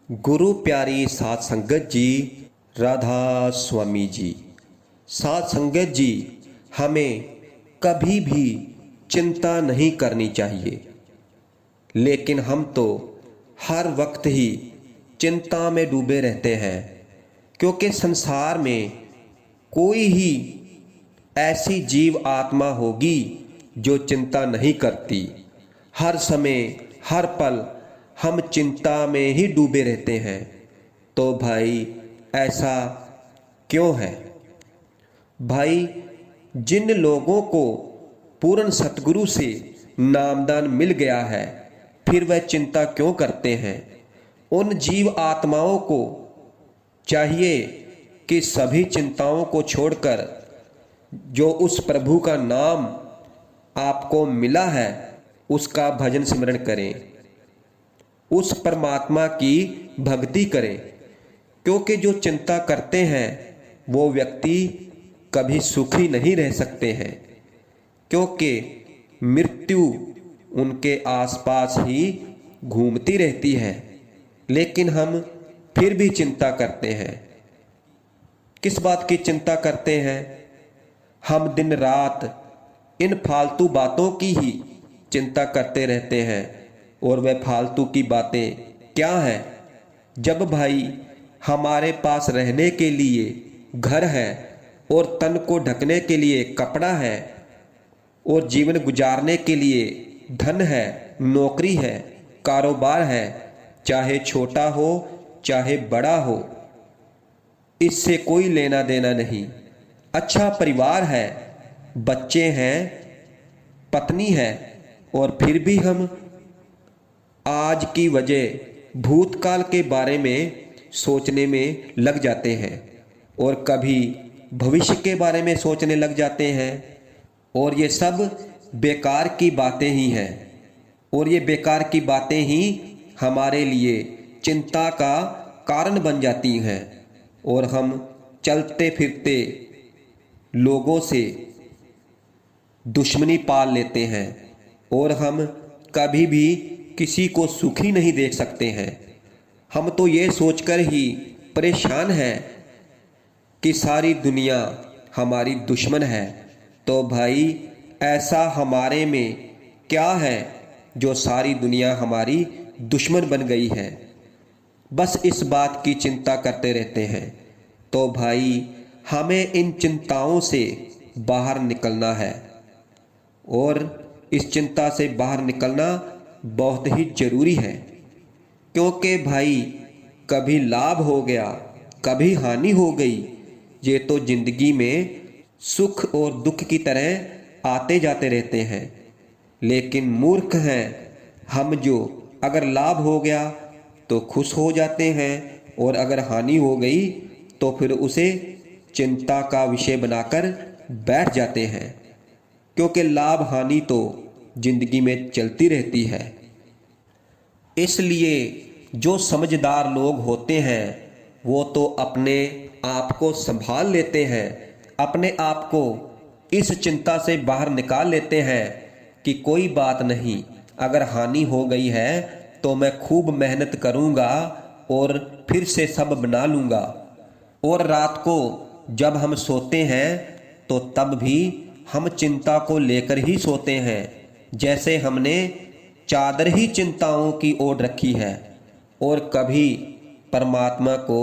गुरु प्यारी साध संगत जी, राधा स्वामी जी। साध संगत जी, हमें कभी भी चिंता नहीं करनी चाहिए, लेकिन हम तो हर वक्त ही चिंता में डूबे रहते हैं, क्योंकि संसार में कोई ही ऐसी जीव आत्मा होगी जो चिंता नहीं करती। हर समय हर पल हम चिंता में ही डूबे रहते हैं। तो भाई ऐसा क्यों है? भाई, जिन लोगों को पूर्ण सतगुरु से नामदान मिल गया है, फिर वह चिंता क्यों करते हैं? उन जीव आत्माओं को चाहिए कि सभी चिंताओं को छोड़कर जो उस प्रभु का नाम आपको मिला है उसका भजन सिमरन करें, उस परमात्मा की भक्ति करें। क्योंकि जो चिंता करते हैं वो व्यक्ति कभी सुखी नहीं रह सकते हैं, क्योंकि मृत्यु उनके आसपास ही घूमती रहती है। लेकिन हम फिर भी चिंता करते हैं। किस बात की चिंता करते हैं? हम दिन रात इन फालतू बातों की ही चिंता करते रहते हैं। और वह फालतू की बातें क्या हैं? जब भाई हमारे पास रहने के लिए घर है और तन को ढकने के लिए कपड़ा है और जीवन गुजारने के लिए धन है, नौकरी है, कारोबार है, चाहे छोटा हो चाहे बड़ा हो, इससे कोई लेना देना नहीं। अच्छा परिवार है, बच्चे हैं, पत्नी है, और फिर भी हम आज की वजह भूतकाल के बारे में सोचने में लग जाते हैं और कभी भविष्य के बारे में सोचने लग जाते हैं। और ये सब बेकार की बातें ही हैं, और ये बेकार की बातें ही हमारे लिए चिंता का कारण बन जाती हैं। और हम चलते फिरते लोगों से दुश्मनी पाल लेते हैं और हम कभी भी किसी को सुखी नहीं देख सकते हैं। हम तो ये सोचकर ही परेशान हैं कि सारी दुनिया हमारी दुश्मन है। तो भाई, ऐसा हमारे में क्या है जो सारी दुनिया हमारी दुश्मन बन गई है? बस इस बात की चिंता करते रहते हैं। तो भाई, हमें इन चिंताओं से बाहर निकलना है, और इस चिंता से बाहर निकलना बहुत ही जरूरी है। क्योंकि भाई, कभी लाभ हो गया, कभी हानि हो गई, ये तो जिंदगी में सुख और दुख की तरह आते जाते रहते हैं। लेकिन मूर्ख हैं हम, जो अगर लाभ हो गया तो खुश हो जाते हैं, और अगर हानि हो गई तो फिर उसे चिंता का विषय बनाकर बैठ जाते हैं। क्योंकि लाभ हानि तो जिंदगी में चलती रहती है। इसलिए जो समझदार लोग होते हैं वो तो अपने आप को संभाल लेते हैं, अपने आप को इस चिंता से बाहर निकाल लेते हैं कि कोई बात नहीं, अगर हानि हो गई है तो मैं खूब मेहनत करूंगा और फिर से सब बना लूंगा। और रात को जब हम सोते हैं तो तब भी हम चिंता को लेकर ही सोते हैं, जैसे हमने चादर ही चिंताओं की ओढ़ रखी है, और कभी परमात्मा को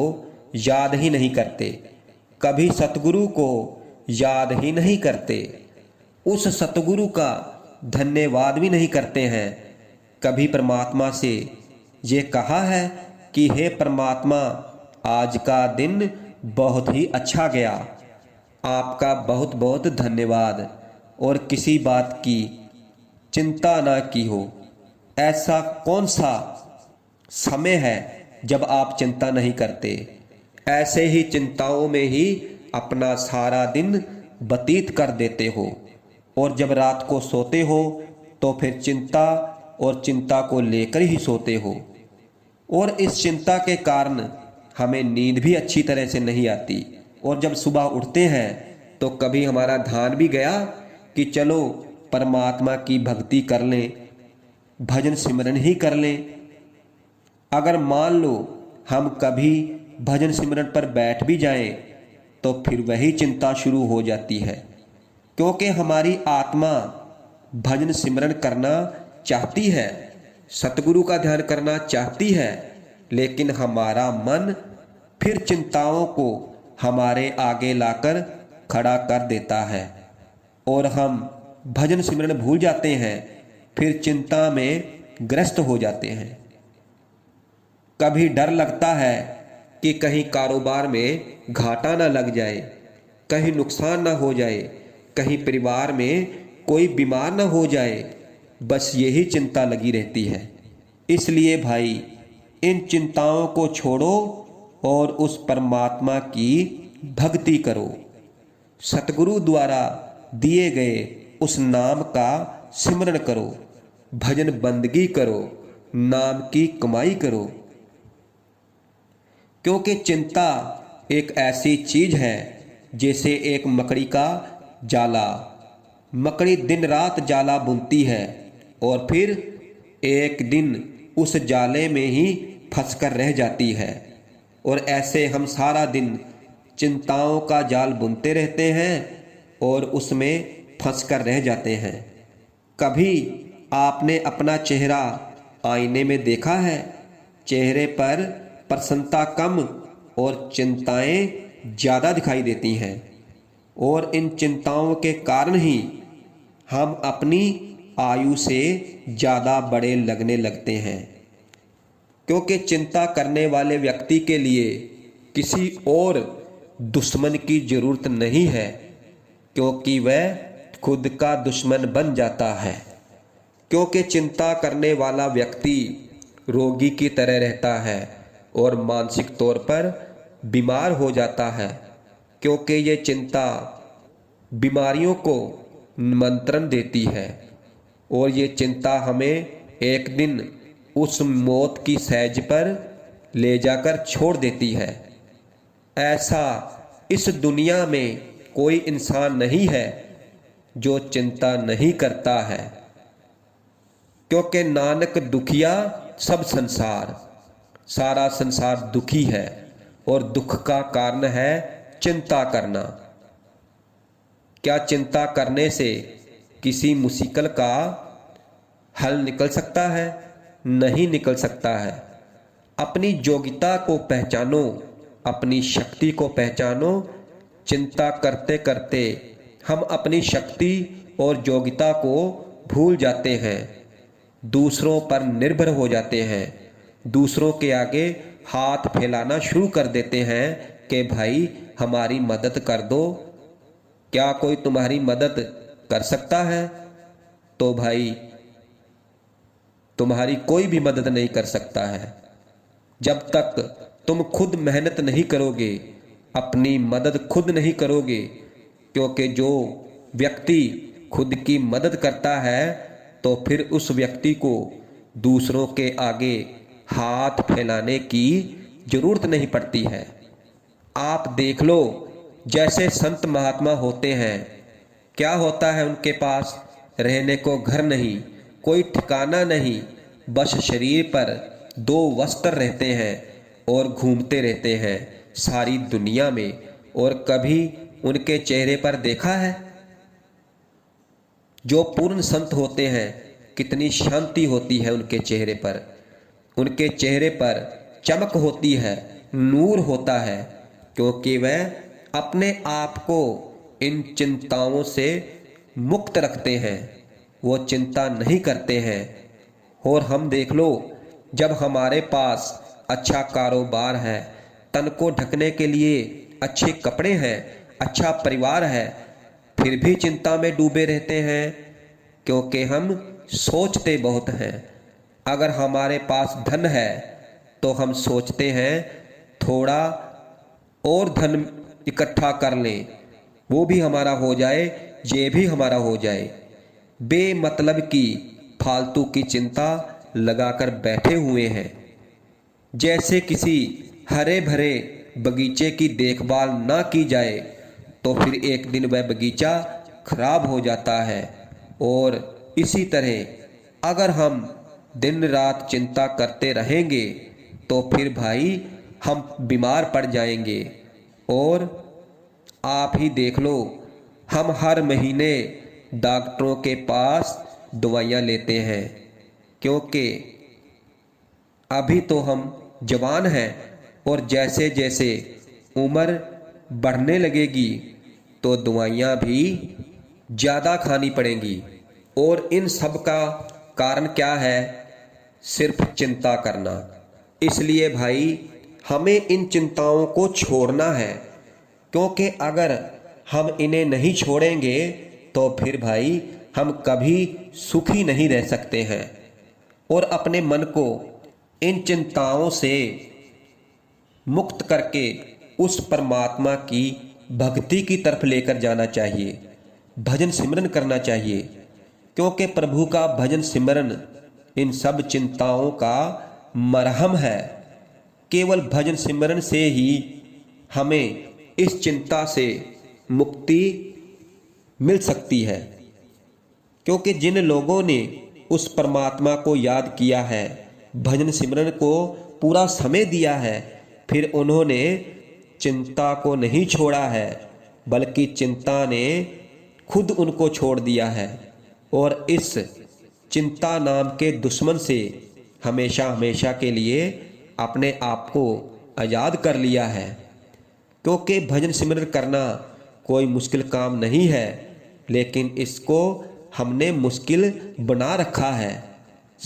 याद ही नहीं करते, कभी सतगुरु को याद ही नहीं करते, उस सतगुरु का धन्यवाद भी नहीं करते हैं। कभी परमात्मा से ये कहा है कि हे परमात्मा, आज का दिन बहुत ही अच्छा गया, आपका बहुत बहुत धन्यवाद, और किसी बात की चिंता ना की हो। ऐसा कौन सा समय है जब आप चिंता नहीं करते? ऐसे ही चिंताओं में ही अपना सारा दिन व्यतीत कर देते हो, और जब रात को सोते हो तो फिर चिंता और चिंता को लेकर ही सोते हो। और इस चिंता के कारण हमें नींद भी अच्छी तरह से नहीं आती, और जब सुबह उठते हैं तो कभी हमारा ध्यान भी गया कि चलो परमात्मा की भक्ति कर लें, भजन सिमरन ही कर लें। अगर मान लो हम कभी भजन सिमरन पर बैठ भी जाएं तो फिर वही चिंता शुरू हो जाती है, क्योंकि हमारी आत्मा भजन सिमरन करना चाहती है, सतगुरु का ध्यान करना चाहती है, लेकिन हमारा मन फिर चिंताओं को हमारे आगे लाकर खड़ा कर देता है और हम भजन सिमरन भूल जाते हैं, फिर चिंता में ग्रस्त हो जाते हैं। कभी डर लगता है कि कहीं कारोबार में घाटा ना लग जाए, कहीं नुकसान ना हो जाए, कहीं परिवार में कोई बीमार ना हो जाए, बस यही चिंता लगी रहती है। इसलिए भाई इन चिंताओं को छोड़ो और उस परमात्मा की भक्ति करो। सतगुरु द्वारा दिए गए उस नाम का सिमरन करो, भजन बंदगी करो, नाम की कमाई करो। क्योंकि चिंता एक ऐसी चीज है जैसे एक मकड़ी का जाला। मकड़ी दिन रात जाला बुनती है और फिर एक दिन उस जाले में ही फंसकर रह जाती है। और ऐसे हम सारा दिन चिंताओं का जाल बुनते रहते हैं और उसमें फंसकर रह जाते हैं। कभी आपने अपना चेहरा आईने में देखा है? चेहरे पर प्रसन्नता कम और चिंताएं ज़्यादा दिखाई देती हैं, और इन चिंताओं के कारण ही हम अपनी आयु से ज़्यादा बड़े लगने लगते हैं। क्योंकि चिंता करने वाले व्यक्ति के लिए किसी और दुश्मन की ज़रूरत नहीं है, क्योंकि वह खुद का दुश्मन बन जाता है। क्योंकि चिंता करने वाला व्यक्ति रोगी की तरह रहता है और मानसिक तौर पर बीमार हो जाता है, क्योंकि ये चिंता बीमारियों को निमंत्रण देती है और ये चिंता हमें एक दिन उस मौत की सहज पर ले जाकर छोड़ देती है। ऐसा इस दुनिया में कोई इंसान नहीं है जो चिंता नहीं करता है, क्योंकि नानक दुखिया सब संसार, सारा संसार दुखी है और दुख का कारण है चिंता करना। क्या चिंता करने से किसी मुश्किल का हल निकल सकता है? नहीं निकल सकता है। अपनी योग्यता को पहचानो, अपनी शक्ति को पहचानो। चिंता करते करते हम अपनी शक्ति और योग्यता को भूल जाते हैं, दूसरों पर निर्भर हो जाते हैं, दूसरों के आगे हाथ फैलाना शुरू कर देते हैं कि भाई हमारी मदद कर दो। क्या कोई तुम्हारी मदद कर सकता है? तो भाई तुम्हारी कोई भी मदद नहीं कर सकता है। जब तक तुम खुद मेहनत नहीं करोगे, अपनी मदद खुद नहीं करोगे, क्योंकि जो व्यक्ति खुद की मदद करता है तो फिर उस व्यक्ति को दूसरों के आगे हाथ फैलाने की जरूरत नहीं पड़ती है। आप देख लो, जैसे संत महात्मा होते हैं, क्या होता है उनके पास? रहने को घर नहीं, कोई ठिकाना नहीं, बस शरीर पर 2 वस्त्र रहते हैं और घूमते रहते हैं सारी दुनिया में। और कभी उनके चेहरे पर देखा है? जो पूर्ण संत होते हैं, कितनी शांति होती है उनके चेहरे पर। उनके चेहरे पर चमक होती है, नूर होता है, क्योंकि वह अपने आप को इन चिंताओं से मुक्त रखते हैं, वो चिंता नहीं करते हैं। और हम देख लो, जब हमारे पास अच्छा कारोबार है, तन को ढकने के लिए अच्छे कपड़े हैं, अच्छा परिवार है, फिर भी चिंता में डूबे रहते हैं, क्योंकि हम सोचते बहुत हैं। अगर हमारे पास धन है तो हम सोचते हैं थोड़ा और धन इकट्ठा कर लें, वो भी हमारा हो जाए, ये भी हमारा हो जाए। बेमतलब की फालतू की चिंता लगाकर बैठे हुए हैं। जैसे किसी हरे भरे बगीचे की देखभाल ना की जाए तो फिर एक दिन वह बगीचा खराब हो जाता है। और इसी तरह अगर हम दिन रात चिंता करते रहेंगे तो फिर भाई हम बीमार पड़ जाएंगे। और आप ही देख लो, हम हर महीने डॉक्टरों के पास दवाइयाँ लेते हैं, क्योंकि अभी तो हम जवान हैं और जैसे जैसे उम्र बढ़ने लगेगी तो दवाइयाँ भी ज़्यादा खानी पड़ेंगी। और इन सब का कारण क्या है? सिर्फ चिंता करना। इसलिए भाई हमें इन चिंताओं को छोड़ना है, क्योंकि अगर हम इन्हें नहीं छोड़ेंगे तो फिर भाई हम कभी सुखी नहीं रह सकते हैं। और अपने मन को इन चिंताओं से मुक्त करके उस परमात्मा की भक्ति की तरफ लेकर जाना चाहिए, भजन सिमरन करना चाहिए, क्योंकि प्रभु का भजन सिमरन इन सब चिंताओं का मरहम है। केवल भजन सिमरन से ही हमें इस चिंता से मुक्ति मिल सकती है। क्योंकि जिन लोगों ने उस परमात्मा को याद किया है, भजन सिमरन को पूरा समय दिया है, फिर उन्होंने चिंता को नहीं छोड़ा है, बल्कि चिंता ने खुद उनको छोड़ दिया है और इस चिंता नाम के दुश्मन से हमेशा हमेशा के लिए अपने आप को आज़ाद कर लिया है। क्योंकि भजन सिमरन करना कोई मुश्किल काम नहीं है, लेकिन इसको हमने मुश्किल बना रखा है।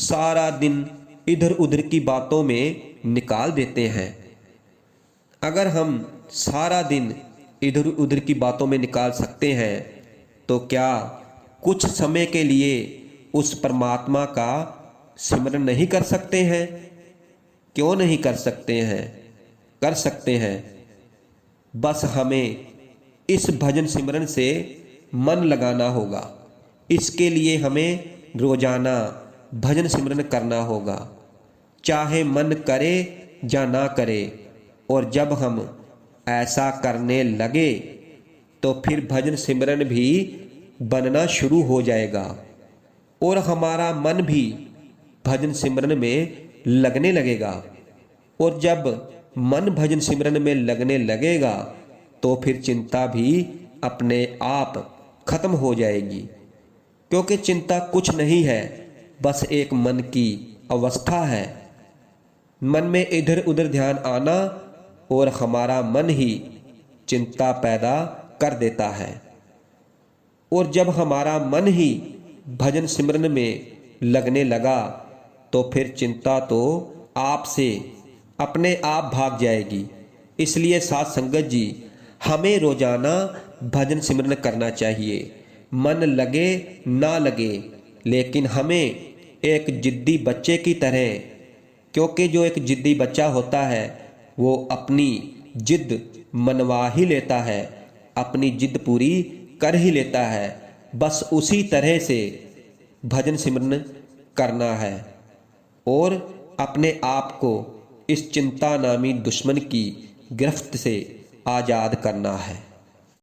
सारा दिन इधर उधर की बातों में निकाल देते हैं। अगर हम सारा दिन इधर उधर की बातों में निकाल सकते हैं तो क्या कुछ समय के लिए उस परमात्मा का सिमरन नहीं कर सकते हैं? क्यों नहीं कर सकते हैं? कर सकते हैं। बस हमें इस भजन सिमरन से मन लगाना होगा। इसके लिए हमें रोजाना भजन सिमरन करना होगा, चाहे मन करे या ना करे। और जब हम ऐसा करने लगे तो फिर भजन सिमरन भी बनना शुरू हो जाएगा और हमारा मन भी भजन सिमरन में लगने लगेगा। और जब मन भजन सिमरन में लगने लगेगा तो फिर चिंता भी अपने आप खत्म हो जाएगी। क्योंकि चिंता कुछ नहीं है, बस एक मन की अवस्था है। मन में इधर उधर ध्यान आना और हमारा मन ही चिंता पैदा कर देता है। और जब हमारा मन ही भजन सिमरन में लगने लगा तो फिर चिंता तो आपसे अपने आप भाग जाएगी। इसलिए साथ संगत जी, हमें रोजाना भजन सिमरन करना चाहिए, मन लगे ना लगे, लेकिन हमें एक जिद्दी बच्चे की तरह, क्योंकि जो एक जिद्दी बच्चा होता है वो अपनी जिद मनवा ही लेता है, अपनी जिद पूरी कर ही लेता है। बस उसी तरह से भजन सिमरन करना है और अपने आप को इस चिंता नामी दुश्मन की गिरफ्त से आज़ाद करना है।